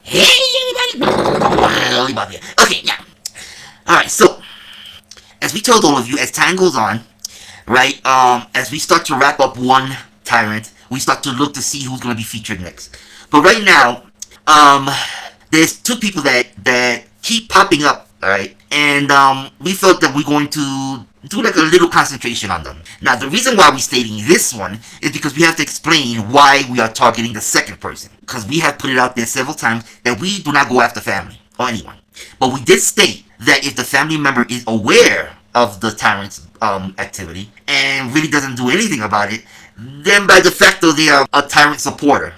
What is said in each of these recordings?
Hey everybody! Okay, now. Alright, so, as we told all of you, as time goes on, right, as we start to wrap up one Tyrant, we start to look to see who's going to be featured next. But right now, there's two people that keep popping up, alright, and, we felt that we're going to do like a little concentration on them. Now, the reason why we're stating this one is because we have to explain why we are targeting the second person. Because we have put it out there several times that we do not go after family or anyone. But we did state that if the family member is aware of the Tyrant's activity and really doesn't do anything about it, then by de facto they are a Tyrant supporter.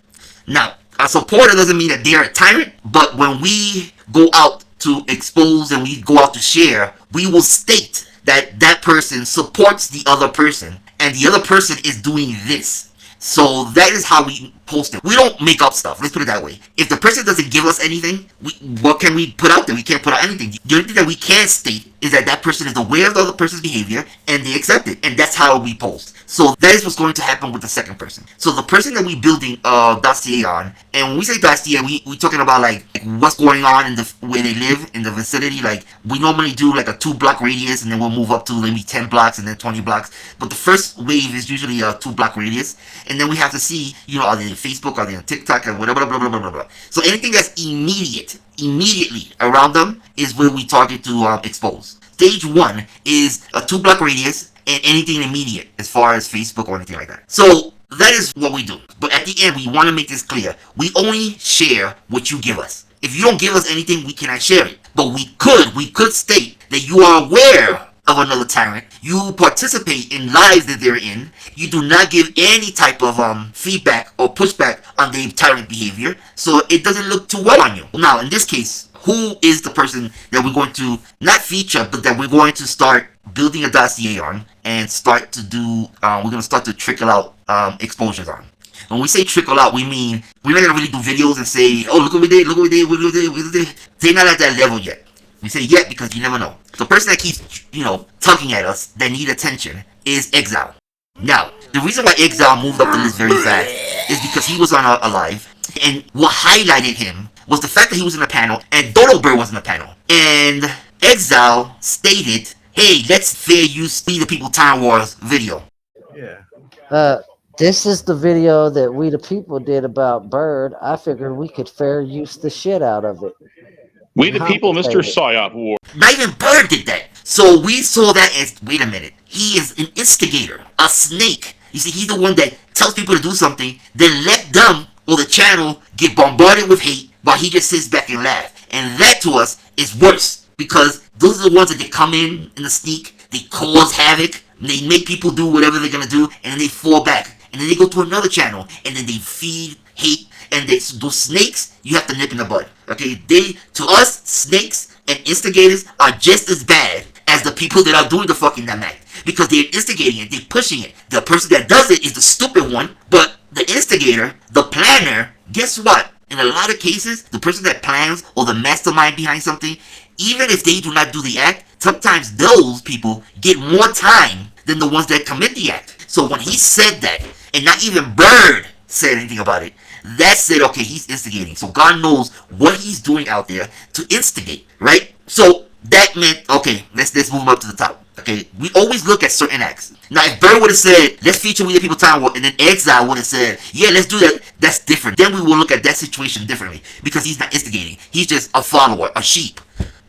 Now, a supporter doesn't mean that they're a Tyrant, but when we go out to expose and we go out to share, we will state that that person supports the other person and the other person is doing this. So that is how we post it. We don't make up stuff. Let's put it that way. If the person doesn't give us anything, what can we put out there? We can't put out anything. The only thing that we can state is that that person is aware of the other person's behavior and they accept it. And that's how we post. So that is what's going to happen with the second person. So the person that we're building a dossier on, and when we say dossier, we're talking about like what's going on in the where they live in the vicinity. Like we normally do like a 2-block radius, and then we'll move up to maybe 10 blocks and then 20 blocks. But the first wave is usually a 2-block radius, and then we have to see, you know, are they on Facebook, are they on TikTok, and whatever, blah blah blah blah blah. So anything that's immediately around them is where we target to expose. Stage 1 is a 2-block radius and anything immediate as far as Facebook or anything like that. So that is what we do. But at the end, we want to make this clear. We only share what you give us. If you don't give us anything, we cannot share it. But we could state that you are aware of another Tyrant. You participate in lives that they're in. You do not give any type of feedback or pushback on their Tyrant behavior. So it doesn't look too well on you. Now, in this case, who is the person that we're going to not feature, but that we're going to start building a dossier on and start to do, we're going to start to trickle out exposures on. When we say trickle out, we mean we're not going to really do videos and say, oh, look what we did, look what we did, look what we did. They're not at that level yet. We say yet because you never know. The person that keeps, you know, tugging at us, that need attention, is Xile. Now, the reason why Xile moved up the list very fast is because he was on a live, and what highlighted him was the fact that he was in a panel and Dodo Bird was in a panel. And Xile stated, hey, let's fair use We the People Wars video. Yeah. This is the video that We the People did about Bird. I figured we could fair use the shit out of it. We the People, Mr. Psyop War. Not even Bird did that. So we saw that as, wait a minute, he is an instigator, a snake. You see, he's the one that tells people to do something, then let them or the channel get bombarded with hate while he just sits back and laughs. And that to us is worse, because those are the ones that they come in the sneak, they cause havoc, and they make people do whatever they're gonna do, and then they fall back. And then they go to another channel, and then they feed hate, and those snakes, you have to nip in the bud. Okay, to us, snakes and instigators are just as bad as the people that are doing the fucking damn act. Because they're instigating it, they're pushing it. The person that does it is the stupid one, but the instigator, the planner, guess what? In a lot of cases, the person that plans or the mastermind behind something, even if they do not do the act, sometimes those people get more time than the ones that commit the act. So when he said that, and not even Bird said anything about it, that said, okay, he's instigating. So God knows what he's doing out there to instigate, right? So that meant, okay, let's move up to the top. Okay, we always look at certain acts. Now, if Bird would have said, let's feature We the People Time War, and then Xile would have said, yeah, let's do that, that's different. Then we will look at that situation differently, because he's not instigating. He's just a follower, a sheep.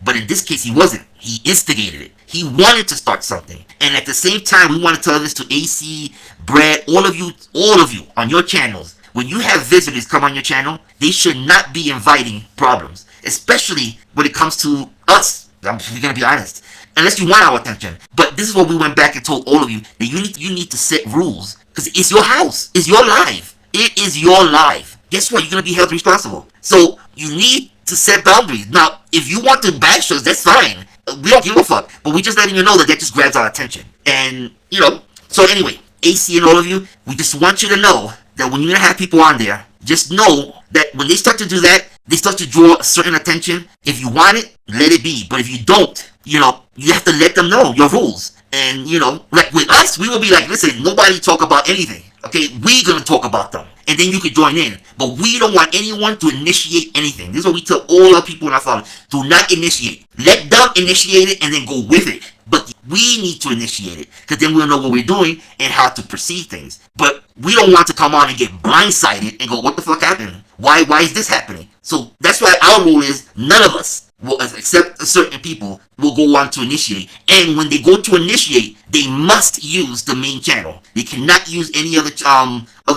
But in this case, he wasn't. He instigated it. He wanted to start something. And at the same time, we want to tell this to AC, Brad, all of you on your channels. When you have visitors come on your channel, they should not be inviting problems, especially when it comes to us. I'm going to be honest. Unless you want our attention. But this is what we went back and told all of you, that you need to set rules. Because it's your house. It's your life. It is your life. Guess what? You're going to be held responsible. So you need to set boundaries. Now, if you want to bash us, that's fine. We don't give a fuck. But we just letting you know that just grabs our attention. And, you know, so anyway, AC and all of you, we just want you to know that when you're going to have people on there, just know that when they start to do that, they start to draw a certain attention. If you want it, let it be. But if you don't, you know, you have to let them know your rules. And, you know, like with us, we will be like, listen, nobody talk about anything. Okay, we're going to talk about them. and then you could join in. But we don't want anyone to initiate anything. This is what we tell all our people in our following. Do not initiate. Let them initiate it and then go with it. But we need to initiate it, because then we'll know what we're doing and how to perceive things. But we don't want to come on and get blindsided and go, what the fuck happened? Why is this happening? So that's why our rule is none of us, will, except certain people, will go on to initiate. And when they go to initiate, they must use the main channel. They cannot use any other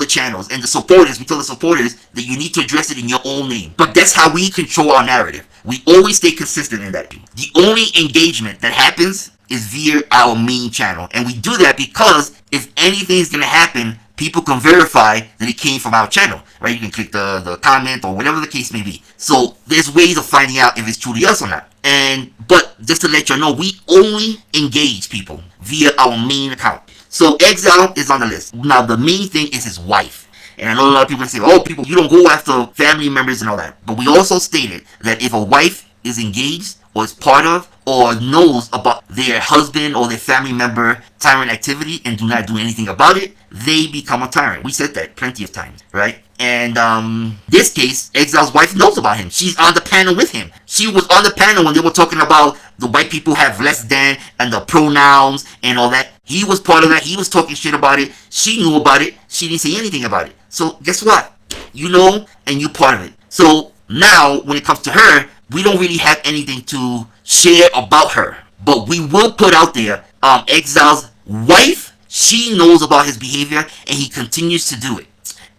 channels. And the supporters, we tell the supporters that you need to address it in your own name. But that's how we control our narrative. We always stay consistent in that. The only engagement that happens is via our main channel. And we do that because if anything is going to happen, people can verify that it came from our channel, right? You can click the comment or whatever the case may be. So there's ways of finding out if it's truly us or not. But just to let you know, we only engage people via our main account. So Xile is on the list. Now the main thing is his wife. And I know a lot of people say, oh, people, you don't go after family members and all that. But we also stated that if a wife is engaged or is part of or knows about their husband or their family member tyrant activity and do not do anything about it, they become a tyrant. We said that plenty of times, right? And this case, Exile's wife knows about him. She's on the panel with him. She was on the panel when they were talking about the white people have less than and the pronouns and all that. He was part of that. He was talking shit about it. She knew about it. She didn't say anything about it. So guess what? You know, and you're part of it. So now when it comes to her, we don't really have anything to share about her. But we will put out there Exile's wife. She knows about his behavior and he continues to do it.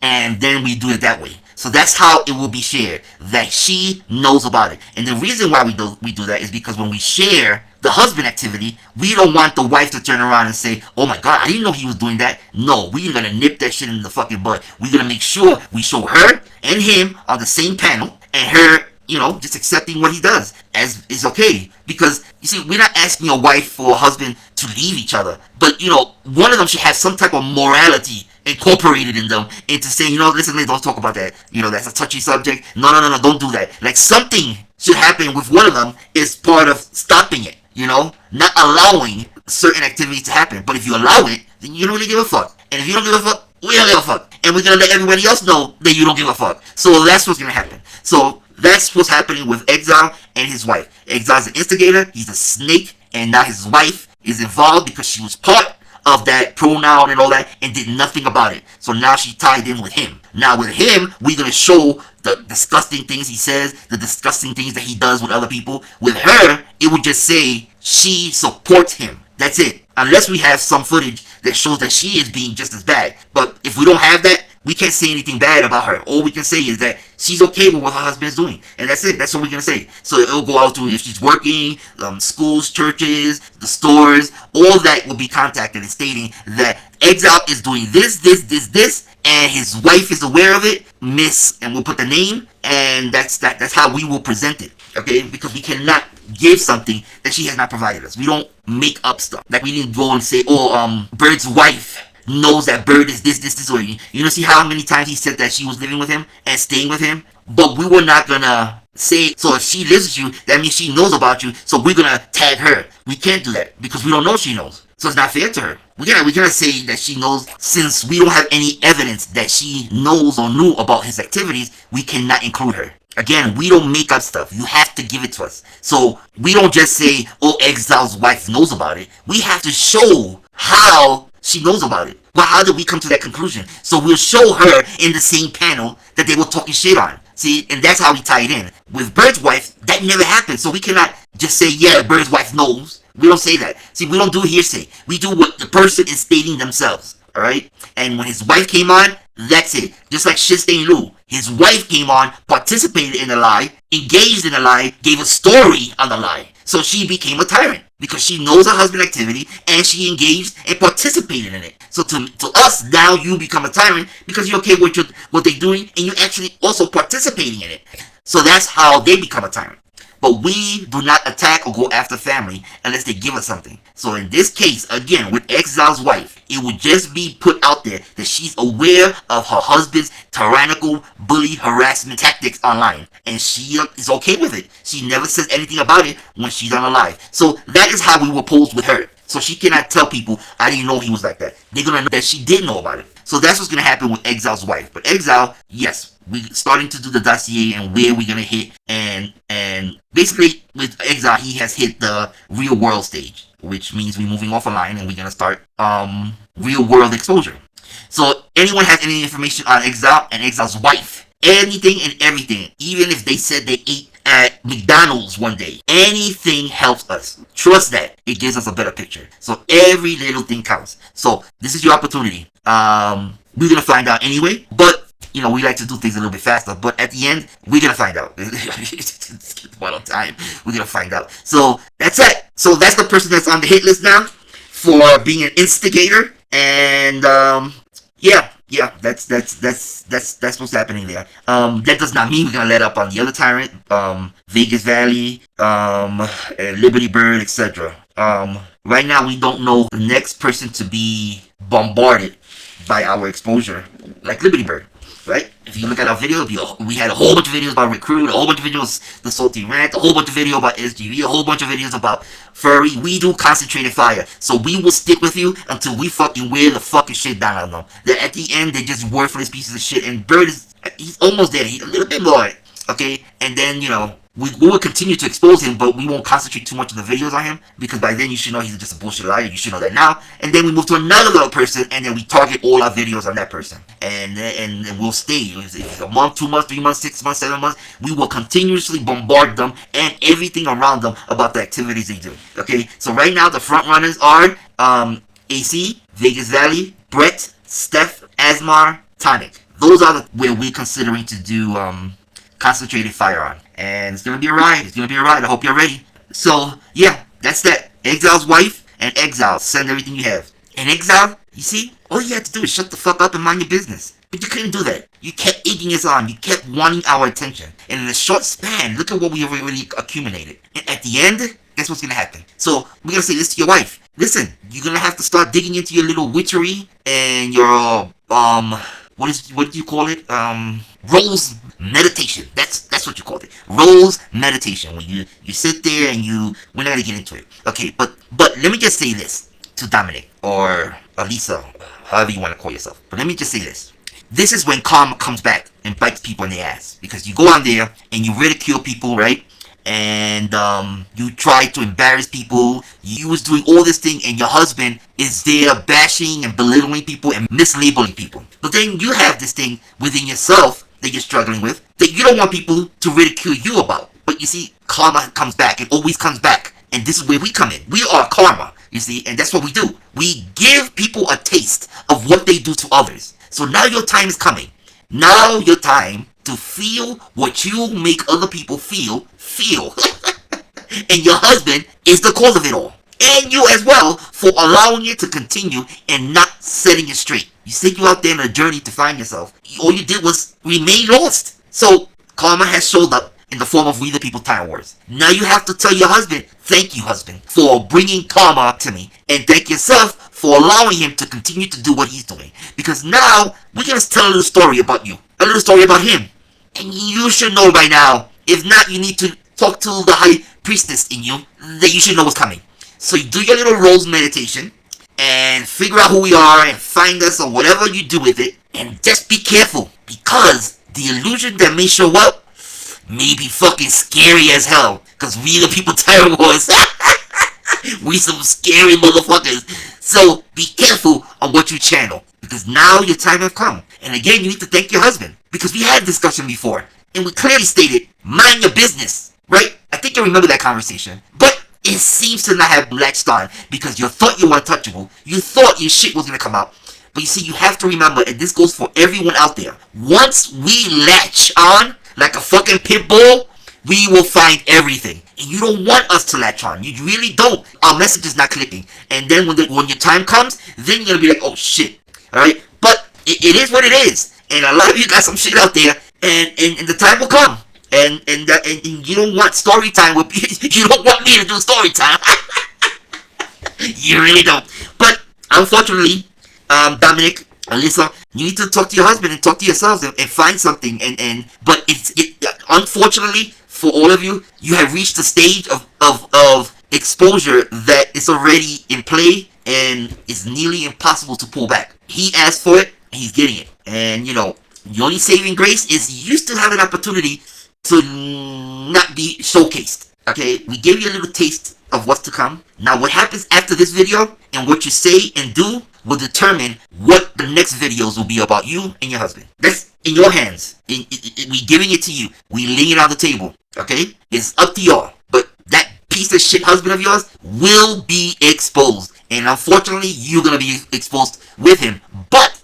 And then we do it that way. So that's how it will be shared, that she knows about it. And the reason why we do that is because when we share the husband activity, we don't want the wife to turn around and say, oh my god, I didn't know he was doing that. No, we're gonna nip that shit in the fucking bud. We're gonna make sure we show her and him on the same panel, and her, you know, just accepting what he does as is okay. Because, you see, we're not asking a wife or a husband to leave each other. But, you know, one of them should have some type of morality incorporated in them into saying, you know, listen, don't talk about that. You know, that's a touchy subject. No, don't do that. Like, something should happen with one of them is part of stopping it, you know? Not allowing certain activities to happen. But if you allow it, then you don't really give a fuck. And if you don't give a fuck, we don't give a fuck. And we're gonna let everybody else know that you don't give a fuck. So that's what's gonna happen. So that's what's happening with Xile and his wife. Exile's an instigator, he's a snake, and now his wife is involved because she was part of that pronoun and all that and did nothing about it. So now she tied in with him. Now with him, we're going to show the disgusting things he says, the disgusting things that he does with other people. With her, it would just say she supports him. That's it. Unless we have some footage that shows that she is being just as bad. But if we don't have that, we can't say anything bad about her. All we can say is that she's okay with what her husband's doing. And that's it. That's what we're going to say. So it'll go out to if she's working, schools, churches, the stores, all that will be contacted and stating that Xile is doing this, and his wife is aware of it, miss, and we'll put the name, and that's how we will present it. Okay? Because we cannot give something that she has not provided us. We don't make up stuff. Like we didn't go and say, Bird's wife knows that Bird is this, or you know, see how many times he said that she was living with him and staying with him? But we were not gonna say, so if she lives with you, that means she knows about you, so we're gonna tag her. We can't do that, because we don't know she knows. So it's not fair to her. We cannot say that she knows, since we don't have any evidence that she knows or knew about his activities, we cannot include her. Again, we don't make up stuff. You have to give it to us. So we don't just say, Exile's wife knows about it. We have to show how she knows about it. Well, how did we come to that conclusion? So we'll show her in the same panel that they were talking shit on. See, and that's how we tie it in. With Bird's wife, that never happened. So we cannot just say, yeah, Bird's wife knows. We don't say that. See, we don't do hearsay. We do what the person is stating themselves. Alright? And when his wife came on, that's it. Just like Shitstain Lou. His wife came on, participated in the lie, engaged in the lie, gave a story on the lie. So she became a tyrant. Because she knows her husband's activity and she engaged and participated in it. So to us, now you become a tyrant because you're okay with what they're doing and you're actually also participating in it. So that's how they become a tyrant. But we do not attack or go after family unless they give us something. So in this case, again, with Exile's wife, it would just be put out there that she's aware of her husband's tyrannical bully harassment tactics online. And she is okay with it. She never says anything about it when she's on a live. So that is how we will pose with her. So she cannot tell people, I didn't know he was like that. They're going to know that she did know about it. So that's what's gonna happen with Exile's wife. But Exile, yes, we starting to do the dossier and where we're gonna hit, and basically with Exile, he has hit the real world stage, which means we're moving off a line and we're gonna start real world exposure. So anyone has any information on Exile and Exile's wife, anything and everything, even if they said they ate at McDonald's one day, anything helps us. Trust that. It gives us a better picture. So every little thing counts. So this is your opportunity. We're gonna find out anyway, but you know, we like to do things a little bit faster, but at the end, we're gonna find out. One on time, we're gonna find out. So that's it. So that's the person that's on the hit list now for being an instigator, and yeah, that's what's happening there. That does not mean we're gonna let up on the other Tyrant, Vegas Valley, Liberty Bird, etc. Right now we don't know the next person to be bombarded by our exposure, like Liberty Bird, right? If you look at our video, we had a whole bunch of videos about Recruit, a whole bunch of videos the Salty Rant, a whole bunch of videos about SGV, a whole bunch of videos about Furry. We do concentrated fire, so we will stick with you until we fucking wear the fucking shit down on them. That at the end they're just worthless pieces of shit, and Bird he's almost there. He's a little bit more, okay? And then, you know, we will continue to expose him, but we won't concentrate too much on the videos on him, because by then you should know he's just a bullshit liar. You should know that now. And then we move to another little person, and then we target all our videos on that person. And we'll stay. If a month, 2 months, 3 months, 6 months, 7 months, we will continuously bombard them and everything around them about the activities they do. Okay? So right now the front runners are AC, Vegas Valley, Brett, Steph, Asmar, Tonic. Those are where we're considering to do concentrated fire on. And it's gonna be a ride. It's gonna be a ride. I hope you're ready. So yeah, that's that. Exile's wife and Exile. Send everything you have. And Exile, you see, all you had to do is shut the fuck up and mind your business. But you couldn't do that. You kept egging us on. You kept wanting our attention. And in a short span, look at what we have really accumulated. And at the end, guess what's gonna happen? So we're gonna say this to your wife. Listen, you're gonna have to start digging into your little witchery and your what do you call it? Rose meditation. That's what you call it. Rose meditation. When you sit there and we're not gonna get into it. Okay, but let me just say this to Dominic or Alisa, however you want to call yourself. But let me just say this. This is when karma comes back and bites people in the ass. Because you go on there and you ridicule people, right? And you try to embarrass people. You was doing all this thing, and your husband is there bashing and belittling people and mislabeling people. But then you have this thing within yourself that you're struggling with that you don't want people to ridicule you about. But you see, karma comes back. It always comes back. And this is where we come in. We are karma, you see, and that's what we do. We give people a taste of what they do to others. So now your time is coming. Now your time to feel what you make other people feel. And your husband is the cause of it all. And you as well, for allowing it to continue and not setting it straight. You said you out there on a journey to find yourself. All you did was remain lost. So karma has showed up in the form of We the People Tyrants. Now you have to tell your husband, thank you husband, for bringing karma to me. And thank yourself for allowing him to continue to do what he's doing. Because now, we're going to tell a little story about you. A little story about him. And you should know by now. If not, you need to talk to the high priestess in you that you should know what's coming. So you do your little rose meditation and figure out who we are and find us or whatever you do with it. And just be careful, because the illusion that may show up may be fucking scary as hell. Because we the people Tyrants, we some scary motherfuckers. So be careful on what you channel, because now your time has come. And again, you need to thank your husband, because we had a discussion before and we clearly stated, mind your business, right? I think you remember that conversation. But it seems to not have latched on, because you thought you were untouchable. You thought your shit was going to come out. But you see, you have to remember, and this goes for everyone out there, once we latch on like a fucking pit bull, we will find everything. And you don't want us to latch on. You really don't. Our message is not clicking. And then when your time comes, then you're going to be like, oh shit. Alright? But it is what it is. And a lot of you got some shit out there. And the time will come. And you don't want story time with you don't want me to do story time. You really don't. But unfortunately, Dominic, Alyssa, you need to talk to your husband and talk to yourselves and find something. But unfortunately for all of you, you have reached a stage of exposure that is already in play and is nearly impossible to pull back. He asked for it. and he's getting it. And, you know, the only saving grace is you still have an opportunity to not be showcased. Okay, we gave you a little taste of what's to come. Now, what happens after this video and what you say and do will determine what the next videos will be about you and your husband. That's in your hands. We giving it to you. We laying it on the table. Okay, it's up to y'all. But that piece of shit husband of yours will be exposed, and unfortunately, you're gonna be exposed with him. But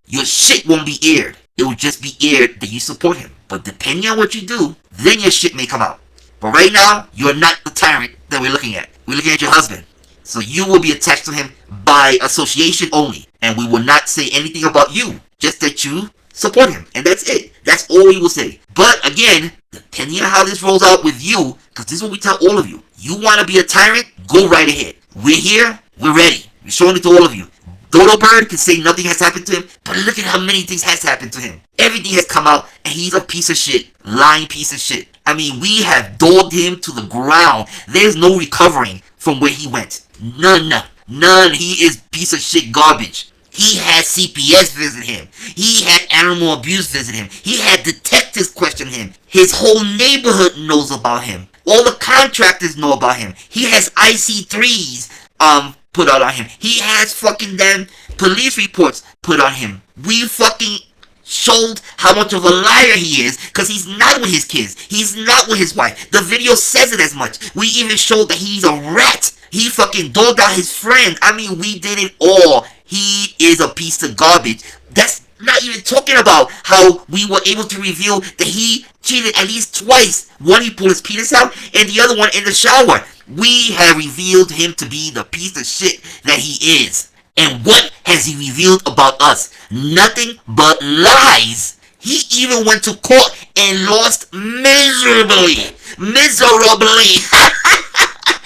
your shit won't be aired. It will just be aired that you support him. But depending on what you do, then your shit may come out. But right now, you're not the tyrant that we're looking at. We're looking at your husband. So you will be attached to him by association only. And we will not say anything about you. Just that you support him. And that's it. That's all we will say. But again, depending on how this rolls out with you, because this is what we tell all of you. You want to be a tyrant? Go right ahead. We're here. We're ready. We're showing it to all of you. Dodo Bird can say nothing has happened to him, but look at how many things has happened to him. Everything has come out, and he's a piece of shit. Lying piece of shit. I mean, we have dogged him to the ground. There's no recovering from where he went. None. He is piece of shit garbage. He had CPS visit him. He had animal abuse visit him. He had detectives question him. His whole neighborhood knows about him. All the contractors know about him. He has IC3s put out on him. He has fucking damn police reports put on him. We fucking showed how much of a liar he is, because he's not with his kids. He's not with his wife. The video says it as much. We even showed that he's a rat. He fucking dogged out his friend. I mean, we did it all. He is a piece of garbage. That's not even talking about how we were able to reveal that he cheated at least twice. One, he pulled his penis out, and the other one in the shower. We have revealed him to be the piece of shit that he is. And what has he revealed about us? Nothing but lies. He even went to court and lost miserably.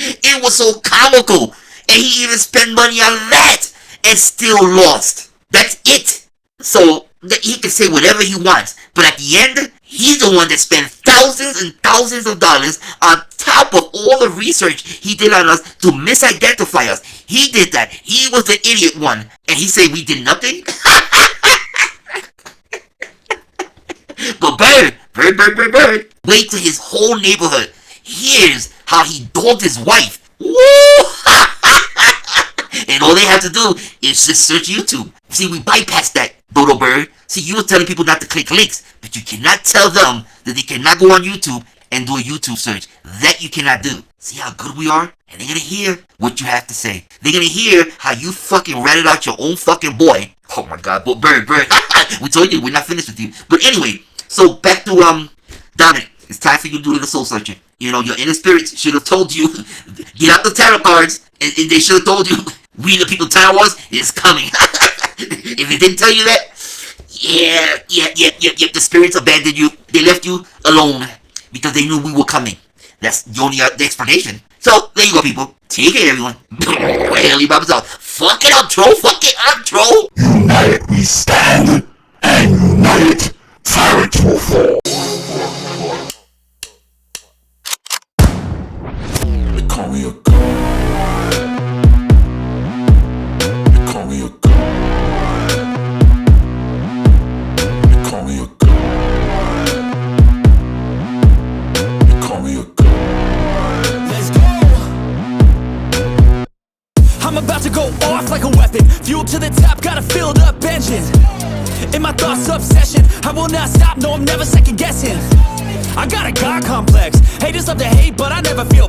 It was so comical. And he even spent money on that and still lost. That's it. So he can say whatever he wants. But at the end, he's the one that spent thousands and thousands of dollars on top of all the research he did on us to misidentify us. He did that. He was the idiot one. And he said we did nothing? But Bird. Wait till his whole neighborhood hears how he dogged his wife. Woo! And all they have to do is just search YouTube. See, we bypassed that, Dodo Bird. See, you were telling people not to click links, but you cannot tell them that they cannot go on YouTube and do a YouTube search. That you cannot do. See how good we are? And they're gonna hear what you have to say. They're gonna hear how you fucking ratted out your own fucking boy. Oh my god, but Bird. We told you we're not finished with you. But anyway, so back to Dominic. It's time for you to do the soul searching. You know, your inner spirits should have told you, get out the tarot cards, and they should have told you, we the people Tyrant Wars is coming. If it didn't tell you that, yeah, the spirits abandoned you. They left you alone because they knew we were coming. That's the only the explanation. So, there you go, people. Take it, everyone. Well, Bob's out. Fuck it up, troll. United we stand, and united Tyrants will fall. They call me a god. They call me a god. They call me a god. They call me a god. Let's go! I'm about to go off like a weapon. Fuel to the top, got a filled up engine. In my thoughts, obsession. I will not stop, no, I'm never second guessing. I got a God complex. Haters love to hate, but I never feel